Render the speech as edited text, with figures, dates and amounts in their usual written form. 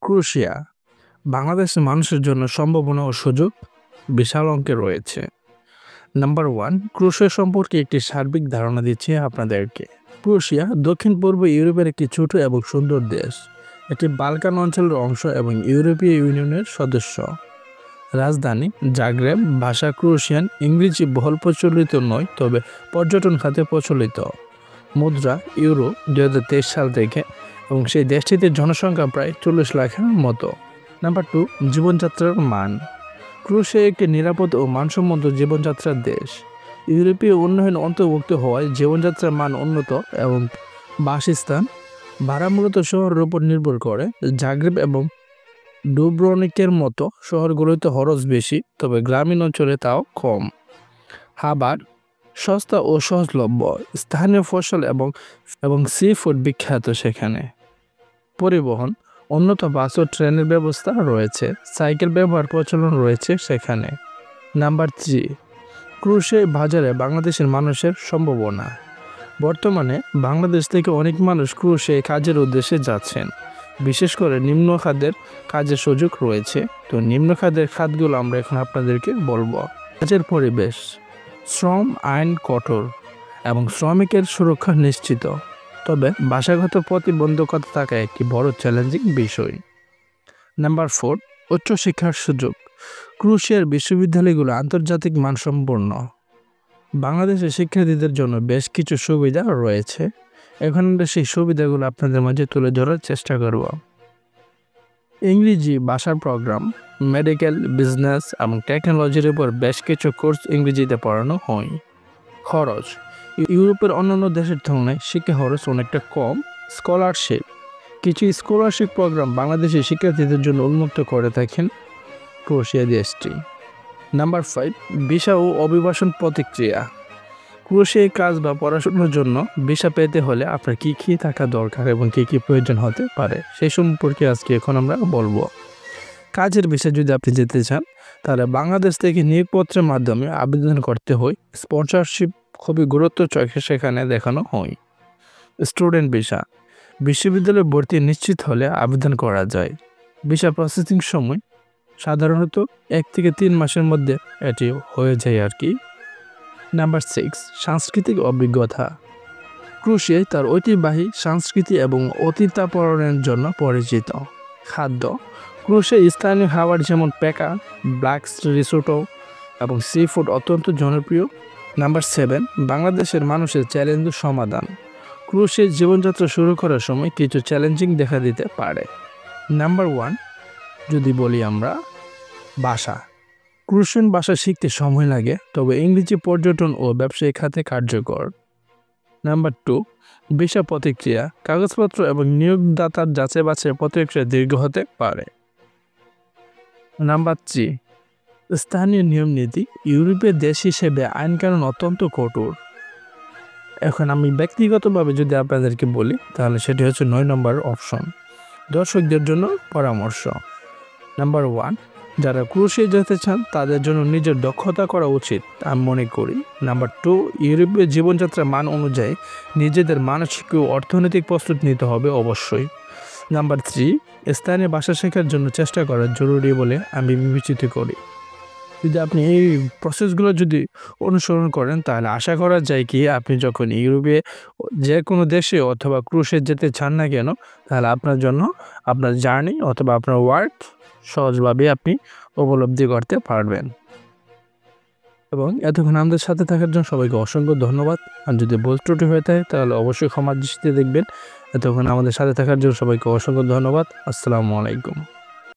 Croatia বাংলাদেশের মানুষের জন্য সম্ভাবনা ও সুযোগ বিশাল অঙ্কে রয়েছে। নাম্বার 1, ক্রোয়েশিয়া সম্পর্কে একটি সার্বিক ধারণা দিচ্ছি আপনাদেরকে। ক্রোয়েশিয়া দক্ষিণ-পূর্ব ইউরোপের একটি ছোট এবং সুন্দর দেশ। এটি বালকান অঞ্চলের অংশ এবং ইউরোপীয় ইউনিয়নের সদস্য। রাজধানী জাগ্রেব। ভাষা ক্রোয়েশিয়ান। ইংরেজি বহুল প্রচলিত নয়, তবে পর্যটন খাতে প্রচলিত। মুদ্রা ইউরো 2023 সাল থেকে, এবং সেই দেশটিতে জনসংখ্যা প্রায় 40 লাখের মতো। নাম্বার 2, জীবনযাত্রার মান। ক্রোয়েশিয়া একটি নিরাপদ ও মানসম্মত জীবনযাত্রার দেশ। ইউরোপীয় উন্নয়ন অন্তর্ভুক্ত হওয়ায় জীবনযাত্রার মান উন্নত এবং বাসস্থান ভাড়া মূলত শহরের উপর নির্ভর করে। জাগ্রেব এবং ডুব্রনিকের মতো শহরগুলোতে খরচ বেশি, তবে গ্রামীণ অঞ্চলে তাও কম। খাবার সস্তা ও সহজলভ্য। স্থানীয় ফসল এবং সি ফুড বিখ্যাত সেখানে। পরিবহন উন্নত বাস ও ট্রেনের ব্যবস্থা রয়েছে। সাইকেল ব্যবহার প্রচলন রয়েছে সেখানে। নাম্বার 3, ক্রোয়েশিয়া বাজারে বাংলাদেশের মানুষের সম্ভাবনা। বর্তমানে বাংলাদেশ থেকে অনেক মানুষ ক্রোয়েশিয়ায় কাজের উদ্দেশ্যে যাচ্ছেন। বিশেষ করে নিম্ন খাতের কাজের সুযোগ রয়েছে। তো নিম্ন খাতের খাতগুলো আমরা এখন আপনাদেরকে বলবো। কাজের পরিবেশ, শ্রম আইন কঠোর এবং শ্রমিকের সুরক্ষা নিশ্চিত, তবে ভাষাগত প্রতিবন্ধকতা থাকা একটি বড় চ্যালেঞ্জিং বিষয়। নাম্বার 4, উচ্চশিক্ষার সুযোগ। ক্রোয়েশিয়ার বিশ্ববিদ্যালয়গুলো আন্তর্জাতিক মানসম্পন্ন। বাংলাদেশের শিক্ষার্থীদের জন্য বেশ কিছু সুবিধা রয়েছে। এখন আমরা সেই সুবিধাগুলো আপনাদের মাঝে তুলে ধরার চেষ্টা করব। ইংরেজি ভাষার প্রোগ্রাম, মেডিকেল, বিজনেস এবং টেকনোলজির উপর বেশ কিছু কোর্স ইংরেজিতে পড়ানো হয়। খরচ ইউরোপের অন্যান্য দেশের তুলনায় শিক্ষা খরচ অনেকটা কম। স্কলারশিপ কিছু স্কলারশিপ প্রোগ্রাম বাংলাদেশের শিক্ষার্থীদের জন্য উন্মুক্ত করে থাকেন ক্রোয়েশিয়া দেশটি। নাম্বার 5, ভিসা ও অভিবাসন প্রতিক্রিয়া। ক্রোয়েশিয়ায় কাজ বা পড়াশোনার জন্য ভিসা পেতে হলে আপনার কী কী থাকা দরকার এবং কী কী প্রয়োজন হতে পারে সেই সম্পর্কে আজকে এখন আমরা বলবো। কাজের ভিসা যদি আপনি যেতে চান, তাহলে বাংলাদেশ থেকে নিয়োগপত্রের মাধ্যমে আবেদন করতে হয়। স্পন্সরশিপ খুবই গুরুত্ব চোখে সেখানে দেখানো হয়। স্টুডেন্ট ভিসা বিশ্ববিদ্যালয়ে ভর্তি নিশ্চিত হলে আবেদন করা যায়। ভিসা প্রসেসিং সময় সাধারণত 1 থেকে 3 মাসের মধ্যে এটি হয়ে যায় আর কি। নাম্বার 6, সাংস্কৃতিক অভিজ্ঞতা। ক্রোয়েশিয়ায় তার ঐতিহ্যবাহী সংস্কৃতি এবং অতিথ্যাপরায়ণের জন্য পরিচিত। খাদ্য ক্রোয়েশিয়ায় স্থানীয় খাবার যেমন পেকা, ব্ল্যাক রিসোটো এবং সি ফুড অত্যন্ত জনপ্রিয়। নাম্বার 7, বাংলাদেশের মানুষের চ্যালেঞ্জ সমাধান। ক্রোয়েশিয়ায় জীবনযাত্রা শুরু করার সময় কিছু চ্যালেঞ্জিং দেখা দিতে পারে। নাম্বার 1, যদি বলি আমরা ভাষা। ক্রোয়েশিয়ান ভাষা শিখতে সময় লাগে, তবে ইংরেজি পর্যটন ও ব্যবসায়িক খাতে কার্যকর। নাম্বার 2, ভিসা প্রতিক্রিয়া। কাগজপত্র এবং নিয়োগদাতার যাচাই বাছাই প্রতিক্রিয়া দীর্ঘ হতে পারে। নাম্বার 3, স্থানীয় নিয়ম নীতি। ইউরোপের দেশ হিসেবে আইনকানুন অত্যন্ত কঠোর। এখন আমি ব্যক্তিগতভাবে যদি আপনাদেরকে বলি, তাহলে সেটি হচ্ছে 9 নম্বর অপশন, দর্শকদের জন্য পরামর্শ। নাম্বার 1, যারা ক্রোয়েশিয়া যেতে চান তাদের জন্য নিজের দক্ষতা করা উচিত আমি মনে করি। নাম্বার 2, ইউরোপীয় জীবনযাত্রার মান অনুযায়ী নিজেদের মানসিক ও অর্থনৈতিক প্রস্তুতি নিতে হবে অবশ্যই। নাম্বার 3, স্থানীয় ভাষা শেখার জন্য চেষ্টা করা জরুরি বলে আমি বিবেচিত করি। যদি আপনি এই প্রসেসগুলো যদি অনুসরণ করেন, তাহলে আশা করা যায় কি আপনি যখন ইউরোপে যে কোনো দেশে অথবা ক্রুশে যেতে চান না কেন, তাহলে আপনার জন্য আপনার জার্নি অথবা আপনার ওয়ার্ক সহজভাবে আপনি উপলব্ধি করতে পারবেন। এবং এতক্ষণ আমাদের সাথে থাকার জন্য সবাইকে অসংখ্য ধন্যবাদ। আর যদি ভুল ত্রুটি হয়ে থাকে তাহলে অবশ্যই ক্ষমার দৃষ্টিতে দেখবেন। এতক্ষণ আমাদের সাথে থাকার জন্য সবাইকে অসংখ্য ধন্যবাদ। আসসালামু আলাইকুম।